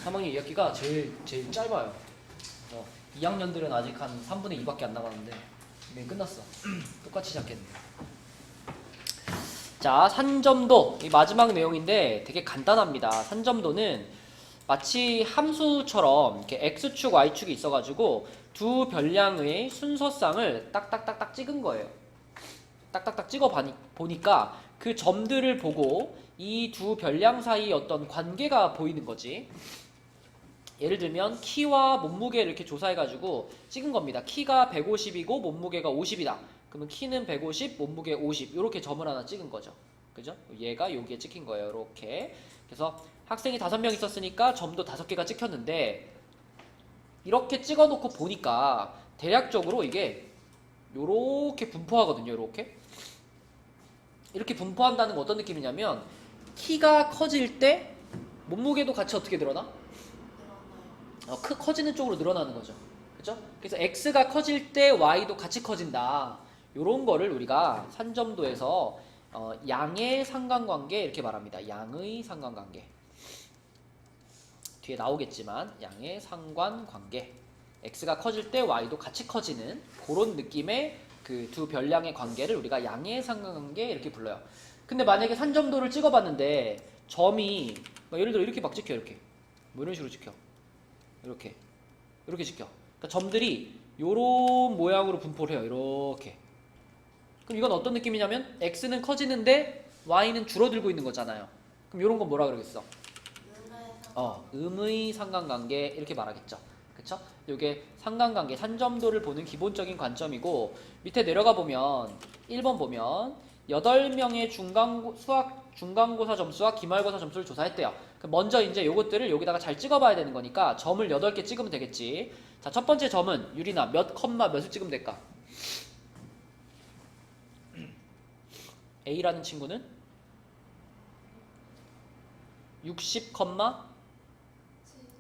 3학년 2학기가 제일 짧아요. 2학년들은 아직 한 3분의 2밖에 안 남았는데 이미 끝났어. 똑같이 시작했네. 자, 산점도 이 마지막 내용인데 되게 간단합니다. 산점도는 마치 함수처럼 이렇게 x축, y축이 있어가지고 두 변량의 순서쌍을 딱딱딱딱 찍은 거예요. 딱딱딱 찍어 보니까 그 점들을 보고 이 두 변량 사이 어떤 관계가 보이는 거지. 예를 들면 키와 몸무게를 이렇게 조사해가지고 찍은 겁니다. 키가 150이고 몸무게가 50이다. 그러면 키는 150, 몸무게 50 이렇게 점을 하나 찍은 거죠. 그죠? 얘가 여기에 찍힌 거예요. 이렇게. 그래서 학생이 5명 있었으니까 점도 5개가 찍혔는데 이렇게 찍어놓고 보니까 대략적으로 이게 요렇게 분포하거든요. 이렇게 분포한다는 건 어떤 느낌이냐면 키가 커질 때 몸무게도 같이 어떻게 늘어나? 커지는 쪽으로 늘어나는 거죠. 그죠? 그래서 x가 커질 때 y도 같이 커진다. 요런 거를 우리가 산점도에서 양의 상관관계 이렇게 말합니다. 양의 상관관계. 뒤에 나오겠지만 양의 상관관계. x가 커질 때 y도 같이 커지는 그런 느낌의 그 두 변량의 관계를 우리가 양의 상관관계 이렇게 불러요. 근데 만약에 산점도를 찍어봤는데 점이 예를 들어 이렇게 막 찍혀. 이렇게 뭐 이런 식으로 찍혀. 이렇게 찍혀. 그러니까 점들이 요런 모양으로 분포를 해요. 이렇게. 그럼 이건 어떤 느낌이냐면 x는 커지는데 y는 줄어들고 있는 거잖아요. 그럼 요런 건 뭐라 그러겠어? 음의 상관관계 이렇게 말하겠죠. 그쵸? 요게 상관관계, 산점도를 보는 기본적인 관점이고 밑에 내려가 보면 1번 보면 8명의 중간고사 점수와 기말고사 점수를 조사했대요. 그럼 먼저 이제 요것들을 여기다가 잘 찍어봐야 되는 거니까 점을 8개 찍으면 되겠지. 자, 첫 번째 점은 유리나 몇 컴마 몇을 찍으면 될까? A라는 친구는 60,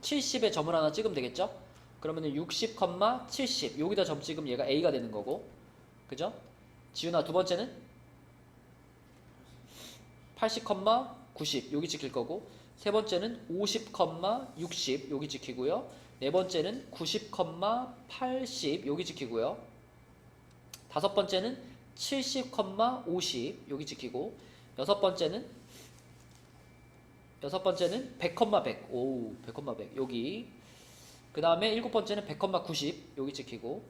70에 점을 하나 찍으면 되겠죠? 그러면은 60, 70 여기다 점 찍으면 얘가 A가 되는 거고, 그죠? 지윤아 두 번째는 80, 90 여기 찍힐 거고, 세 번째는 50, 60 여기 찍히고요. 네 번째는 90, 80 여기 찍히고요. 다섯 번째는 70, 50 여기 찍히고, 여섯 번째는 100, 100 오, 100, 100 여기. 그 다음에 일곱 번째는 100, 90 여기 찍히고,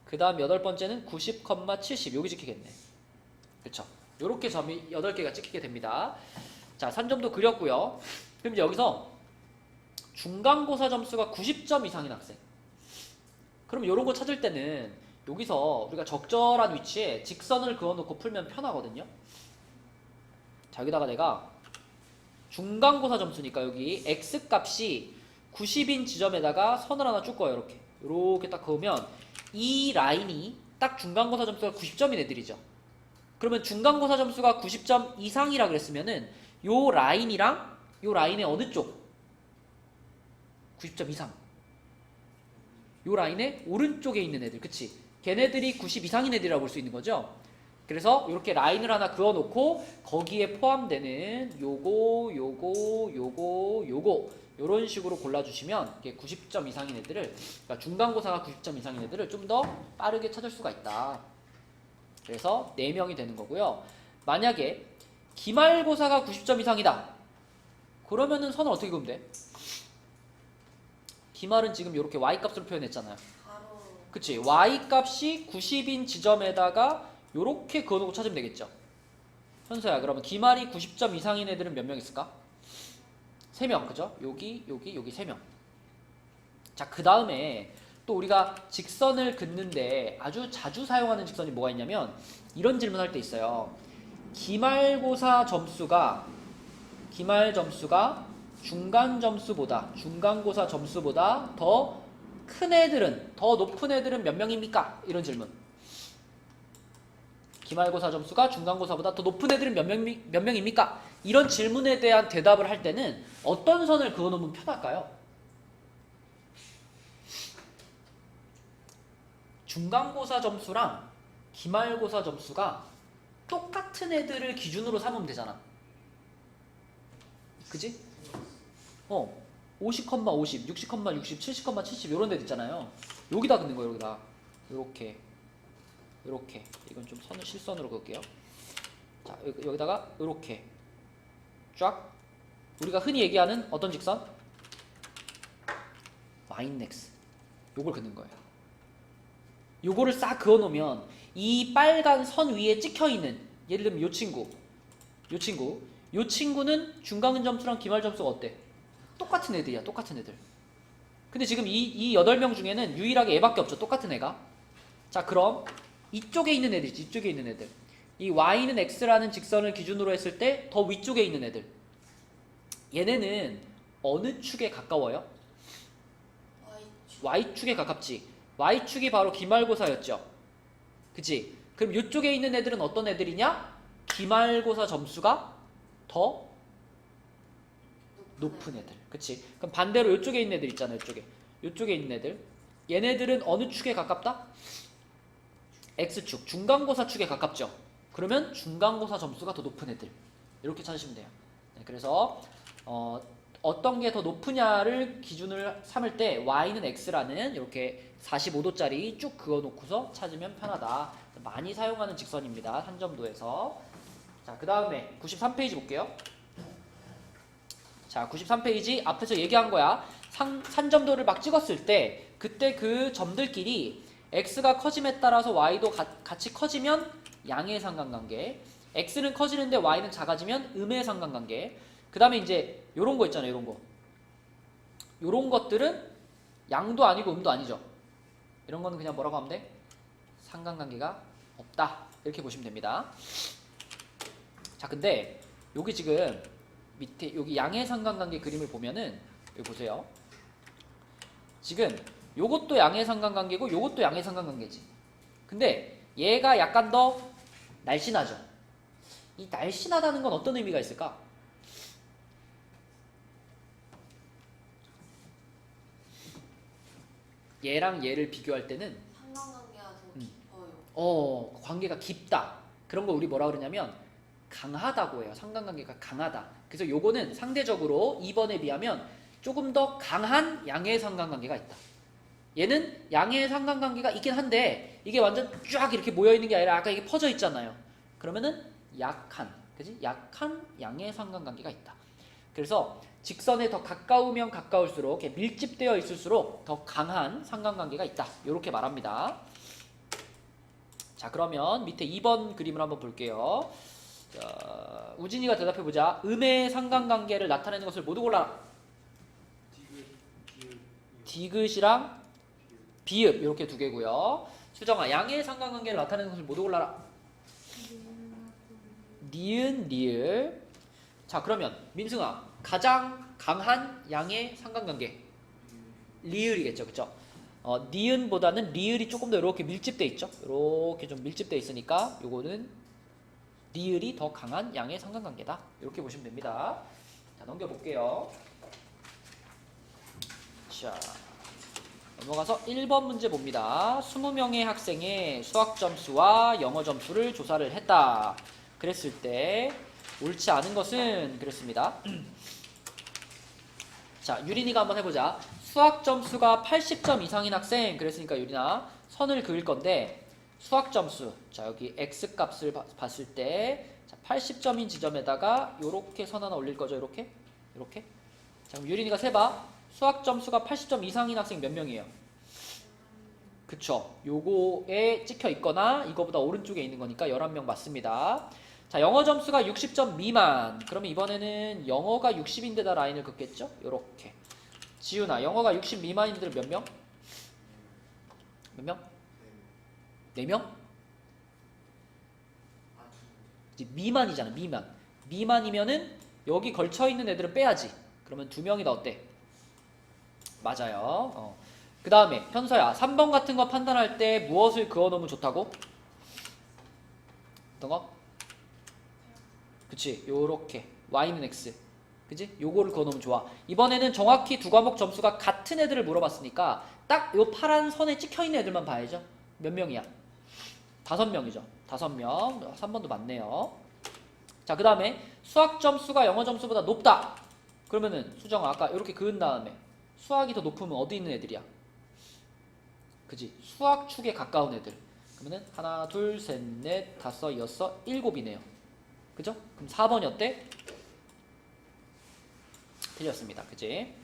그 다음 여덟 번째는 90, 70 여기 찍히겠네. 그쵸? 요렇게 점이 8개가 찍히게 됩니다. 자, 산점도 그렸고요. 그럼 이제 여기서 중간고사 점수가 90점 이상인 학생. 그럼 요런 거 찾을 때는 여기서 우리가 적절한 위치에 직선을 그어놓고 풀면 편하거든요. 자, 여기다가 내가 중간고사 점수니까 여기 x값이 90인 지점에다가 선을 하나 쭉 그어요. 이렇게 딱 그으면 이 라인이 딱 중간고사 점수가 90점인 애들이죠. 그러면 중간고사 점수가 90점 이상이라 그랬으면은 요 라인이랑 요 라인의 어느 쪽? 90점 이상. 요 라인의 오른쪽에 있는 애들, 그치? 걔네들이 90 이상인 애들이라고 볼 수 있는 거죠. 그래서 이렇게 라인을 하나 그어놓고 거기에 포함되는 요거 요런 식으로 골라주시면 이게 90점 이상인 애들을, 그러니까 중간고사가 90점 이상인 애들을 좀 더 빠르게 찾을 수가 있다. 그래서 4명이 되는 거고요. 만약에 기말고사가 90점 이상이다. 그러면은 선을 어떻게 그으면 돼? 기말은 지금 이렇게 y값으로 표현했잖아요. 그치? y값이 90인 지점에다가 요렇게 그어놓고 찾으면 되겠죠. 현서야, 그러면 기말이 90점 이상인 애들은 몇 명 있을까? 3명, 그죠? 여기 3명. 자, 그 다음에 또 우리가 직선을 긋는데 아주 자주 사용하는 직선이 뭐가 있냐면 이런 질문할 때 있어요. 기말 점수가 중간고사 점수보다 더 큰 애들은, 더 높은 애들은 몇 명입니까? 이런 질문. 기말고사 점수가 중간고사보다 더 높은 애들은 몇 명입니까? 이런 질문에 대한 대답을 할 때는 어떤 선을 그어놓으면 편할까요? 중간고사 점수랑 기말고사 점수가 똑같은 애들을 기준으로 삼으면 되잖아. 그지? 50, 50, 60, 60, 70, 70 이런 데도 있잖아요. 여기다 긋는 거예요. 여기다. 요렇게. 요렇게. 이건 좀 선을 실선으로 그을게요. 자, 여기다가 요렇게 쫙 우리가 흔히 얘기하는 어떤 직선? 마이넥스. 요걸 긋는 거예요. 요거를 싹 그어 놓으면 이 빨간 선 위에 찍혀 있는, 예를 들면 요 친구는 중간 점수랑 기말 점수가 어때? 똑같은 애들이야. 똑같은 애들. 근데 지금 이 8명 중에는 유일하게 얘밖에 없죠. 똑같은 애가. 자, 그럼 이쪽에 있는 애들이지. 이쪽에 있는 애들. 이 y는 x라는 직선을 기준으로 했을 때 더 위쪽에 있는 애들. 얘네는 어느 축에 가까워요? y축에 가깝지. y축이 바로 기말고사였죠. 그치? 그럼 이쪽에 있는 애들은 어떤 애들이냐? 기말고사 점수가 더 높은 애들. 그치? 그럼 반대로 이쪽에 있는 애들 있잖아. 이쪽에 있는 애들. 얘네들은 어느 축에 가깝다? x축. 중간고사 축에 가깝죠. 그러면 중간고사 점수가 더 높은 애들. 이렇게 찾으시면 돼요. 네, 그래서 어떤 게 더 높으냐를 기준을 삼을 때 y는 x라는 이렇게 45도짜리 쭉 그어놓고서 찾으면 편하다. 많이 사용하는 직선입니다. 한점도에서. 자, 그 다음에 93페이지 볼게요. 자, 93페이지 앞에서 얘기한 거야. 산점도를 막 찍었을 때 그때 그 점들끼리 x가 커짐에 따라서 y도 같이 커지면 양의 상관관계, x는 커지는데 y는 작아지면 음의 상관관계. 그 다음에 이제 요런 거 있잖아요. 요런 것들은 양도 아니고 음도 아니죠. 이런 거는 그냥 뭐라고 하면 돼? 상관관계가 없다. 이렇게 보시면 됩니다. 자, 근데 여기 지금 밑에 여기 양의 상관관계 그림을 보면은 여기 보세요. 지금 요것도 양의 상관관계고 요것도 양의 상관관계지. 근데 얘가 약간 더 날씬하죠. 이 날씬하다는 건 어떤 의미가 있을까? 얘랑 얘를 비교할 때는 상관관계가 더 깊어요. 관계가 깊다. 그런 걸 우리 뭐라 그러냐면 강하다고 해요. 상관관계가 강하다. 그래서 요거는 상대적으로 2번에 비하면 조금 더 강한 양의 상관관계가 있다. 얘는 양의 상관관계가 있긴 한데 이게 완전 쫙 이렇게 모여있는 게 아니라 아까 이게 퍼져 있잖아요. 그러면은 약한, 그지? 약한 양의 상관관계가 있다. 그래서 직선에 더 가까우면 가까울수록 이렇게 밀집되어 있을수록 더 강한 상관관계가 있다. 이렇게 말합니다. 자, 그러면 밑에 2번 그림을 한번 볼게요. 자, 우진이가 대답해보자. 음의 상관관계를 나타내는 것을 모두 골라라. 디귿이랑 비읍 이렇게 두 개고요. 수정아, 양의 상관관계를 나타내는 것을 모두 골라라. 니은, 리을. 자, 그러면 민승아, 가장 강한 양의 상관관계 리을이겠죠, 그쵸? 니은보다는 리을이 조금 더 이렇게 밀집돼 있죠. 이렇게 좀 밀집돼 있으니까 요거는 리을이 더 강한 양의 상관관계다. 이렇게 보시면 됩니다. 자, 넘겨볼게요. 자, 넘어가서 1번 문제 봅니다. 20명의 학생의 수학 점수와 영어 점수를 조사를 했다. 그랬을 때 옳지 않은 것은 그랬습니다. 자, 유린이가 한번 해보자. 수학 점수가 80점 이상인 학생, 그랬으니까 유린아 선을 그을 건데 수학 점수, 자 여기 x 값을 봤을 때 80점인 지점에다가 요렇게 선 하나 올릴 거죠. 요렇게. 자, 그럼 유린이가 세봐. 수학 점수가 80점 이상인 학생 몇 명이에요? 그쵸. 요거에 찍혀 있거나 이거보다 오른쪽에 있는 거니까 11명 맞습니다. 자, 영어 점수가 60점 미만. 그러면 이번에는 영어가 60인데다 라인을 긋겠죠? 요렇게. 지훈아, 영어가 60 미만인 애들 몇 명? 몇 명? 4명? 미만이잖아, 미만. 미만이면은 여기 걸쳐있는 애들은 빼야지. 그러면 2명이 더 어때? 맞아요. 그 다음에 현서야, 3번 같은 거 판단할 때 무엇을 그어놓으면 좋다고? 어떤 거? 그치, 요렇게 y는 x, 그치? 요거를 그어놓으면 좋아. 이번에는 정확히 두 과목 점수가 같은 애들을 물어봤으니까 딱 요 파란 선에 찍혀있는 애들만 봐야죠. 몇 명이야? 5명이죠 5명. 3번도 맞네요. 자, 그 다음에 수학 점수가 영어 점수보다 높다. 그러면은 수정아 아까 이렇게 그은 다음에 수학이 더 높으면 어디 있는 애들이야? 그지? 수학축에 가까운 애들. 그러면은 하나, 둘, 셋, 넷, 다섯, 여섯, 일곱이네요. 그죠? 그럼 4번이 어때? 틀렸습니다. 그지?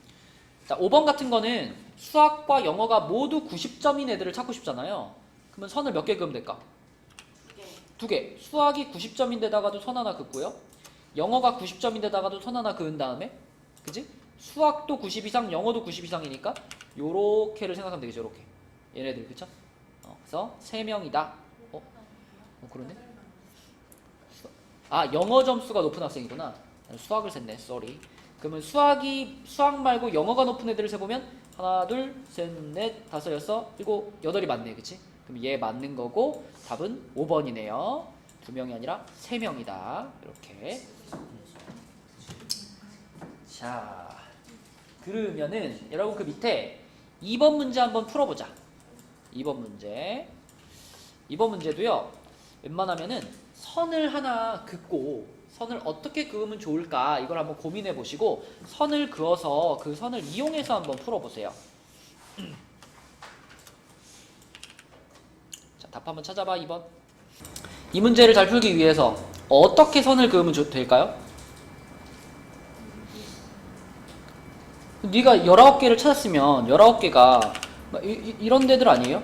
자, 5번 같은 거는 수학과 영어가 모두 90점인 애들을 찾고 싶잖아요. 그러면 선을 몇 개 그으면 될까? 2개. 수학이 90점인데다가도 선 하나 긋고요. 영어가 90점인데다가도 선 하나 그은 다음에, 그지? 수학도 90 이상, 영어도 90 이상이니까 요렇게를 생각하면 되겠죠. 요렇게. 얘네들, 그쵸? 그래서 3명이다. 그러네? 아, 영어 점수가 높은 학생이구나. 수학을 셌네. 쏘리. 그러면 수학 말고 영어가 높은 애들을 세보면 하나, 둘, 셋, 넷, 다섯, 여섯, 일곱, 여덟이 맞네. 그치? 그럼 얘 맞는 거고 답은 5번이네요. 2명이 아니라 3명이다. 이렇게. 자, 그러면은 여러분 그 밑에 2번 문제 한번 풀어보자. 2번 문제. 2번 문제도요. 웬만하면은 선을 하나 긋고 선을 어떻게 그으면 좋을까 이걸 한번 고민해 보시고 선을 그어서 그 선을 이용해서 한번 풀어보세요. 자, 답 한번 찾아봐. 2번. 이 문제를 잘 풀기 위해서 어떻게 선을 그으면 될까요? 네가 19개를 찾았으면 19개가 이런 데들 아니에요?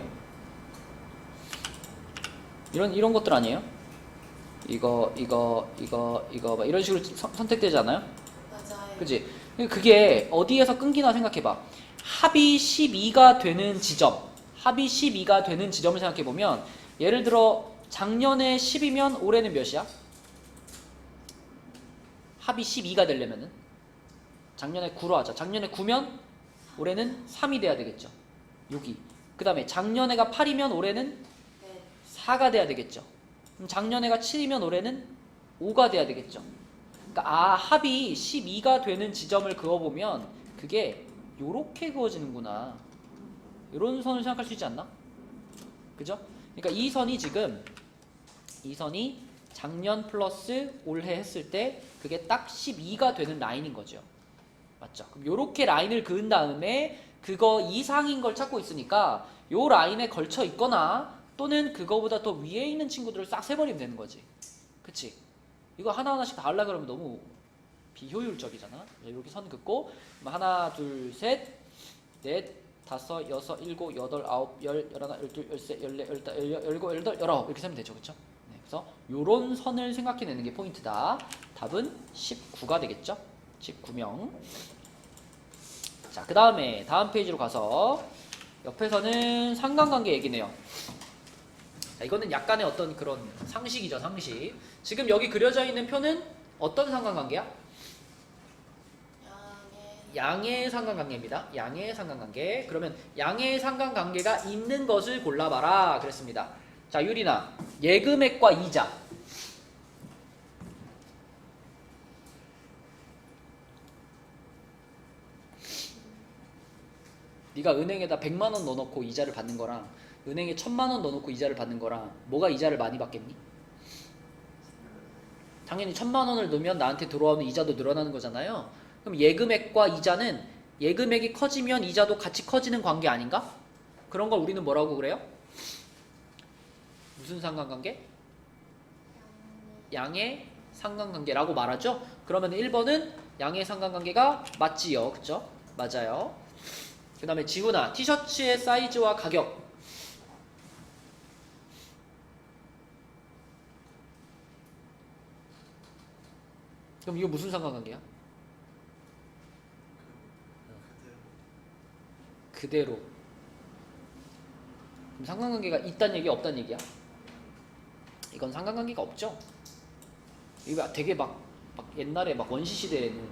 이런 것들 아니에요? 이거 막 이런 식으로 선택되지 않아요? 맞아요. 그치? 그게 어디에서 끊기나 생각해봐. 합이 12가 되는 지점을 생각해보면 예를 들어 작년에 10이면 올해는 몇이야? 합이 12가 되려면은 작년에 9로 하자. 작년에 9면 올해는 3이 돼야 되겠죠. 여기. 그 다음에 작년에가 8이면 올해는 네. 4가 돼야 되겠죠. 그럼 작년에가 7이면 올해는 5가 돼야 되겠죠. 그러니까 합이 12가 되는 지점을 그어보면 그게 요렇게 그어지는구나. 요런 선을 생각할 수 있지 않나? 그죠? 그러니까 이 선이 작년 플러스 올해 했을 때 그게 딱 12가 되는 라인인 거죠. 맞죠? 그럼 요렇게 라인을 그은 다음에 그거 이상인 걸 찾고 있으니까 요 라인에 걸쳐 있거나 또는 그거보다 더 위에 있는 친구들을 싹 세버리면 되는 거지. 그치? 이거 하나하나씩 다 하려고 그러면 너무 비효율적이잖아. 이렇게 선 긋고 하나, 둘, 셋, 넷, 다섯, 여섯, 일곱, 여덟, 아홉, 열, 열하나, 열둘, 열셋, 열넷, 열다, 열일곱, 열여덟, 열아홉 이렇게 세면 되죠. 그쵸? 네, 그래서 요런 선을 생각해내는 게 포인트다. 답은 19가 되겠죠? 19명. 자, 그 다음에 다음 페이지로 가서 옆에서는 상관관계 얘기네요. 자, 이거는 약간의 어떤 그런 상식이죠. 상식. 지금 여기 그려져 있는 표는 어떤 상관관계야? 양의 상관관계입니다. 양의 상관관계. 그러면 양의 상관관계가 있는 것을 골라봐라 그랬습니다. 자, 유리나 예금액과 이자. 네가 은행에다 100만 원 넣어놓고 이자를 받는 거랑 은행에 1000만 원 넣어놓고 이자를 받는 거랑 뭐가 이자를 많이 받겠니? 당연히 1000만 원을 넣으면 나한테 들어오는 이자도 늘어나는 거잖아요. 그럼 예금액과 이자는 예금액이 커지면 이자도 같이 커지는 관계 아닌가? 그런 걸 우리는 뭐라고 그래요? 무슨 상관관계? 양의 상관관계라고 말하죠? 그러면 1번은 양의 상관관계가 맞지요. 그쵸? 맞아요. 그 다음에 지훈아, 티셔츠의 사이즈와 가격. 그럼 이거 무슨 상관관계야? 그대로. 그럼 상관관계가 있단 얘기야, 없단 얘기야? 이건 상관관계가 없죠? 이거 되게 막 옛날에 막 원시 시대에는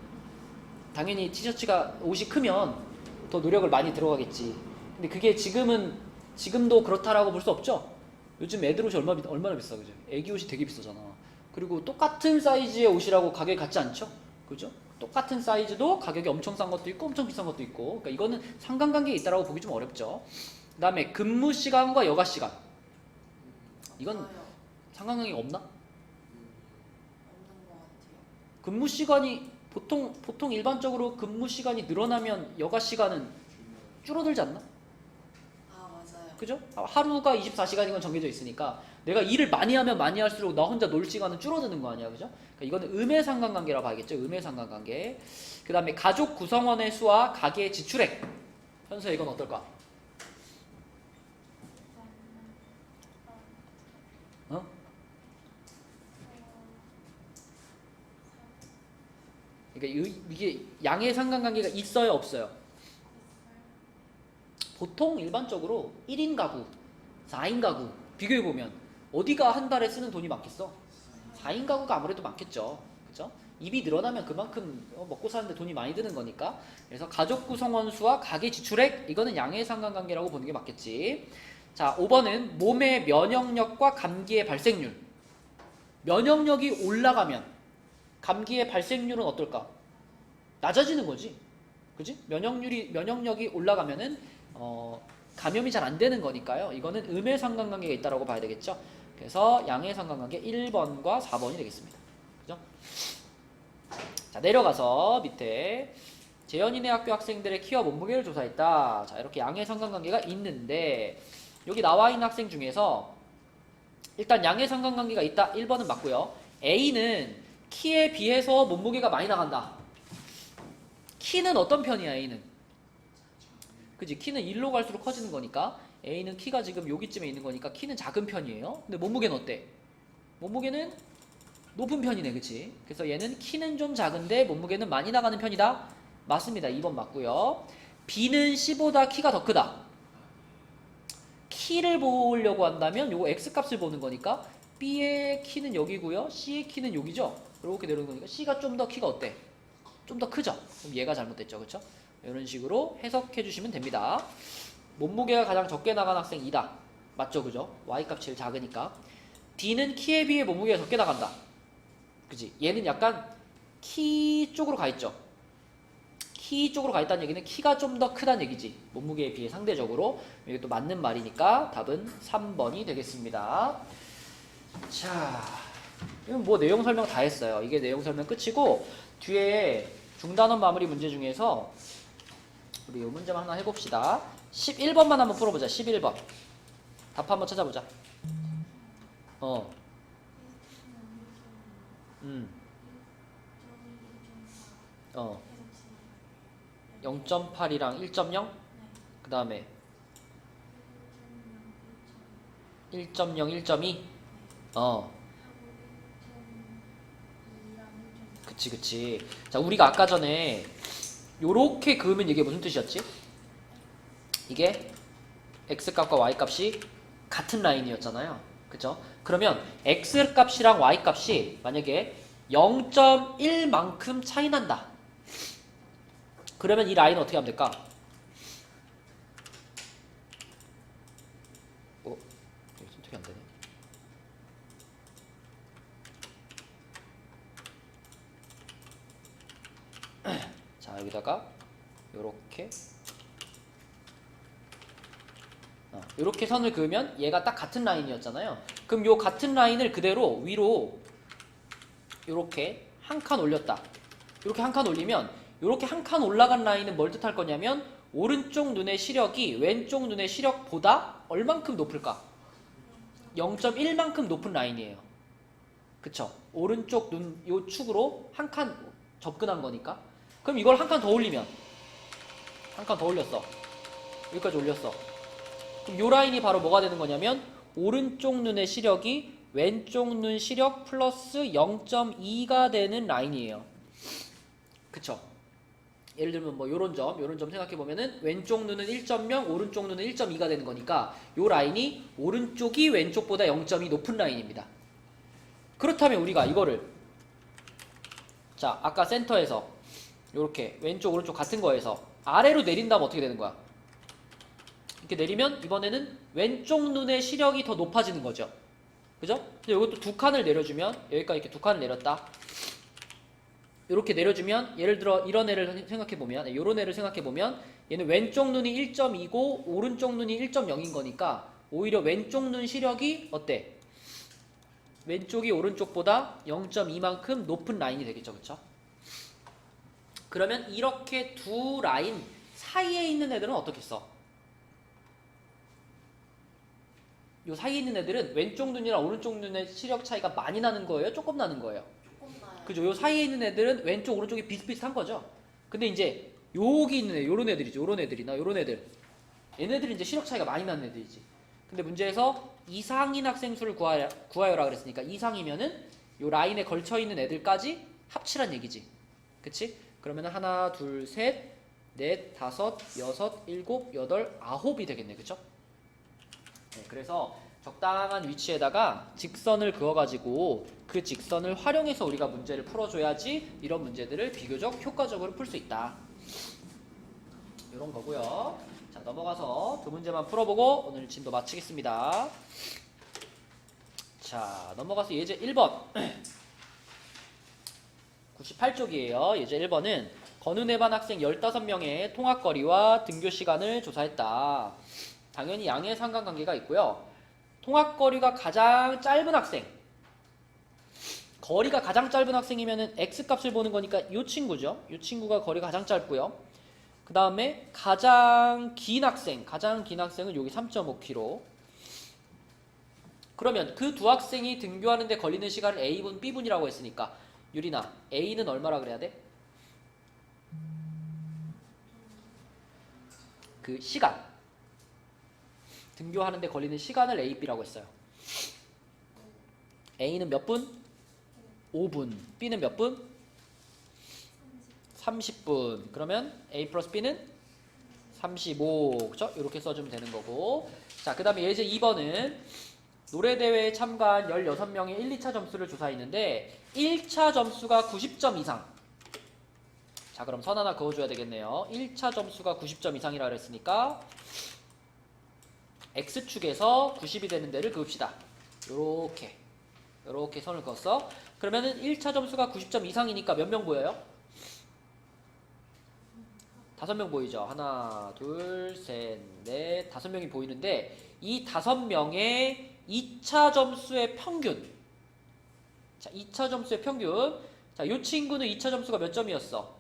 당연히 티셔츠가 옷이 크면 더 노력을 많이 들어가겠지. 근데 그게 지금도 그렇다라고 볼 수 없죠? 요즘 애들 옷이 얼마나 비싸, 그죠? 애기 옷이 되게 비싸잖아. 그리고 똑같은 사이즈의 옷이라고 가격이 같지 않죠? 그죠? 똑같은 사이즈도 가격이 엄청 싼 것도 있고 엄청 비싼 것도 있고. 그러니까 이거는 상관관계에 있다라고 보기 좀 어렵죠. 그 다음에 근무 시간과 여가 시간. 이건 상관관계가 없나? 없는 것 같아요. 근무 시간이 보통 일반적으로 근무 시간이 늘어나면 여가 시간은 줄어들지 않나? 아 맞아요. 그죠? 하루가 24시간인 건 정해져 있으니까 내가 일을 많이 하면 많이 할수록 나 혼자 놀 시간은 줄어드는 거 아니야, 그죠? 그러니까 이거는 음의 상관관계라고 봐야겠죠. 음의 상관관계. 그 다음에 가족 구성원의 수와 가계의 지출액. 현서 이건 어떨까? 어? 그러니까 이게 양의 상관관계가 있어요, 없어요? 보통 일반적으로 1인 가구, 4인 가구 비교해보면 어디가 한 달에 쓰는 돈이 많겠어? 4인 가구가 아무래도 많겠죠. 그죠? 입이 늘어나면 그만큼 먹고 사는데 돈이 많이 드는 거니까. 그래서 가족 구성원 수와 가계 지출액, 이거는 양의 상관관계라고 보는 게 맞겠지. 자, 5번은 몸의 면역력과 감기의 발생률. 면역력이 올라가면 감기의 발생률은 어떨까? 낮아지는 거지. 그지? 면역력이 올라가면은 감염이 잘 안 되는 거니까요. 이거는 음의 상관관계가 있다라고 봐야 되겠죠. 그래서 양의 상관관계 1번과 4번이 되겠습니다. 그죠? 자, 내려가서 밑에 재현이네 학교 학생들의 키와 몸무게를 조사했다. 자, 이렇게 양의 상관관계가 있는데 여기 나와 있는 학생 중에서 일단 양의 상관관계가 있다. 1번은 맞고요. A는 키에 비해서 몸무게가 많이 나간다. 키는 어떤 편이야, A는? 그지? 키는 1로 갈수록 커지는 거니까 A는 키가 지금 여기쯤에 있는 거니까 키는 작은 편이에요. 근데 몸무게는 어때? 몸무게는 높은 편이네, 그치? 그래서 얘는 키는 좀 작은데 몸무게는 많이 나가는 편이다. 맞습니다. 2번 맞고요. B는 C보다 키가 더 크다. 키를 보려고 한다면 요거 X값을 보는 거니까 B의 키는 여기고요. C의 키는 여기죠? 이렇게 내려오는 거니까 C가 좀 더 키가 어때? 좀 더 크죠? 그럼 얘가 잘못됐죠, 그쵸? 이런 식으로 해석해 주시면 됩니다. 몸무게가 가장 적게 나간 학생 이다. 맞죠, 그죠? Y값이 제일 작으니까. D는 키에 비해 몸무게가 적게 나간다. 그지? 얘는 약간 키 쪽으로 가 있죠. 키 쪽으로 가 있다는 얘기는 키가 좀 더 크다는 얘기지. 몸무게에 비해 상대적으로. 이게 또 맞는 말이니까 답은 3번이 되겠습니다. 자, 이건 뭐 내용 설명 다 했어요. 이게 내용 설명 끝이고 뒤에 중단원 마무리 문제 중에서 우리 이 문제만 하나 해봅시다. 11번만 한번 풀어보자. 11번. 답 한번 찾아보자. 0.8이랑 1.0? 그 다음에 1.0, 1.2? 그치. 자, 우리가 아까 전에 요렇게 그으면 이게 무슨 뜻이었지? 이게 X값과 Y값이 같은 라인이었잖아요. 그죠? 그러면 X값이랑 Y값이 만약에 0.1만큼 차이 난다. 그러면 이 라인은 어떻게 하면 될까? 선택이 안 되네. 자, 여기다가 요렇게 요렇게 선을 그으면 얘가 딱 같은 라인이었잖아요. 그럼 요 같은 라인을 그대로 위로 요렇게 한 칸 올렸다. 요렇게 한 칸 올리면 요렇게 한 칸 올라간 라인은 뭘 뜻할 거냐면 오른쪽 눈의 시력이 왼쪽 눈의 시력보다 얼만큼 높을까? 0.1만큼 높은 라인이에요. 그쵸? 오른쪽 눈 요 축으로 한 칸 접근한 거니까. 그럼 이걸 한 칸 더 올리면 한 칸 더 올렸어. 여기까지 올렸어. 그럼 요 라인이 바로 뭐가 되는 거냐면 오른쪽 눈의 시력이 왼쪽 눈 시력 플러스 0.2가 되는 라인이에요. 그쵸? 예를 들면 뭐 요런 점 생각해 보면은 왼쪽 눈은 1.0, 오른쪽 눈은 1.2가 되는 거니까 요 라인이 오른쪽이 왼쪽보다 0.2 높은 라인입니다. 그렇다면 우리가 이거를 자, 아까 센터에서 요렇게 왼쪽 오른쪽 같은 거에서 아래로 내린다면 어떻게 되는 거야? 이렇게 내리면 이번에는 왼쪽 눈의 시력이 더 높아지는 거죠. 그죠? 근데 이것도 두 칸을 내려주면 여기까지 이렇게 두 칸을 내렸다. 이렇게 내려주면 예를 들어 이런 애를 생각해보면 이런 애를 생각해보면 얘는 왼쪽 눈이 1.2고 오른쪽 눈이 1.0인 거니까 오히려 왼쪽 눈 시력이 어때? 왼쪽이 오른쪽보다 0.2만큼 높은 라인이 되겠죠. 그쵸? 그러면 이렇게 두 라인 사이에 있는 애들은 어떻게 써? 요 사이에 있는 애들은 왼쪽 눈이랑 오른쪽 눈의 시력 차이가 많이 나는 거예요? 조금 나는 거예요? 조금 나요. 그죠? 요 사이에 있는 애들은 왼쪽 오른쪽이 비슷비슷한 거죠. 근데 이제 여기 있는 애, 요런 애들이죠. 요런 애들이나 요런 애들. 얘네들은 이제 시력 차이가 많이 나는 애들이지. 근데 문제에서 이상인 학생 수를 구하여라 그랬으니까 이상이면은 요 라인에 걸쳐 있는 애들까지 합치란 얘기지. 그치? 그러면은 하나, 둘, 셋, 넷, 다섯, 여섯, 일곱, 여덟, 아홉이 되겠네. 그쵸? 네, 그래서 적당한 위치에다가 직선을 그어가지고 그 직선을 활용해서 우리가 문제를 풀어줘야지 이런 문제들을 비교적 효과적으로 풀 수 있다. 이런 거고요. 자, 넘어가서 두 문제만 풀어보고 오늘 진도 마치겠습니다. 자, 넘어가서 예제 1번 98쪽이에요. 예제 1번은 건은의 반 학생 15명의 통학거리와 등교시간을 조사했다. 당연히 양의 상관관계가 있고요. 통학거리가 가장 짧은 학생, 거리가 가장 짧은 학생이면은 x값을 보는 거니까 이 친구죠. 이 친구가 거리가 가장 짧고요. 그 다음에 가장 긴 학생은 여기 3.5km. 그러면 그 두 학생이 등교하는데 걸리는 시간을 A분, B분이라고 했으니까 유리나 A는 얼마라 그래야 돼? 그 시간, 등교하는데 걸리는 시간을 A, B라고 했어요. A는 몇 분? 5분. B는 몇 분? 30분. 그러면 A 플러스 B는 35. 그쵸? 이렇게 써주면 되는 거고. 자, 그 다음에 예제 2번은 노래대회에 참가한 16명의 1, 2차 점수를 조사했는데 1차 점수가 90점 이상. 자, 그럼 선 하나 그어줘야 되겠네요. 1차 점수가 90점 이상이라 그랬으니까 X축에서 90이 되는 데를 그읍시다. 요렇게 선을 그었어. 그러면은 1차 점수가 90점 이상이니까 몇 명 보여요? 5명 보이죠? 하나, 둘, 셋, 넷, 5명이 보이는데 이 5명의 2차 점수의 평균. 자, 2차 점수의 평균. 자, 요 친구는 2차 점수가 몇 점이었어?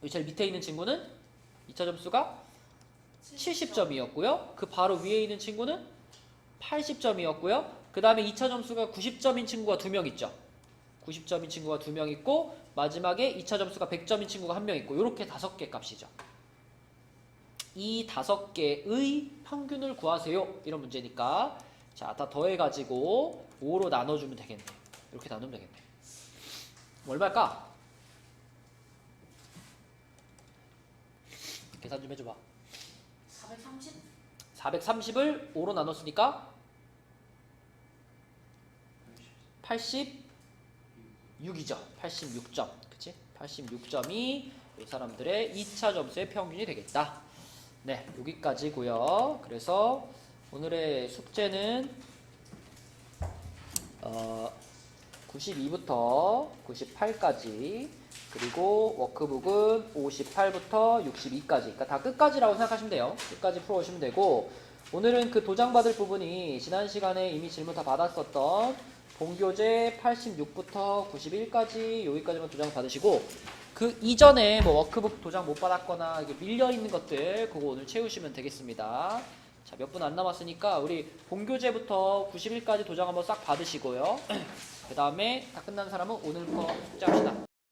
여기 제일 밑에 있는 친구는 2차 점수가 70점이었고요. 그 바로 위에 있는 친구는 80점이었고요. 그 다음에 2차 점수가 90점인 친구가 2명 있죠. 90점인 친구가 2명 있고 마지막에 2차 점수가 100점인 친구가 1명 있고 이렇게 5개 값이죠. 이 5개의 평균을 구하세요. 이런 문제니까 자, 다 더해가지고 5로 나눠주면 되겠네. 이렇게 나누면 되겠네. 얼마일까? 계산 좀 해줘봐. 430? 430을 5로 나눴으니까 86이죠. 86점. 그치? 86점이 이 사람들의 2차 점수의 평균이 되겠다. 네, 여기까지고요. 그래서 오늘의 숙제는 92부터 98까지 그리고 워크북은 58부터 62까지 그러니까 다 끝까지라고 생각하시면 돼요. 끝까지 풀어오시면 되고 오늘은 그 도장받을 부분이 지난 시간에 이미 질문 다 받았었던 본교재 86부터 91까지 여기까지만 도장 받으시고 그 이전에 뭐 워크북 도장 못 받았거나 이게 밀려있는 것들 그거 오늘 채우시면 되겠습니다. 자, 몇 분 안 남았으니까 우리 본교재부터 91까지 도장 한번 싹 받으시고요. 그 다음에 다 끝난 사람은 오늘 거 숙제합시다.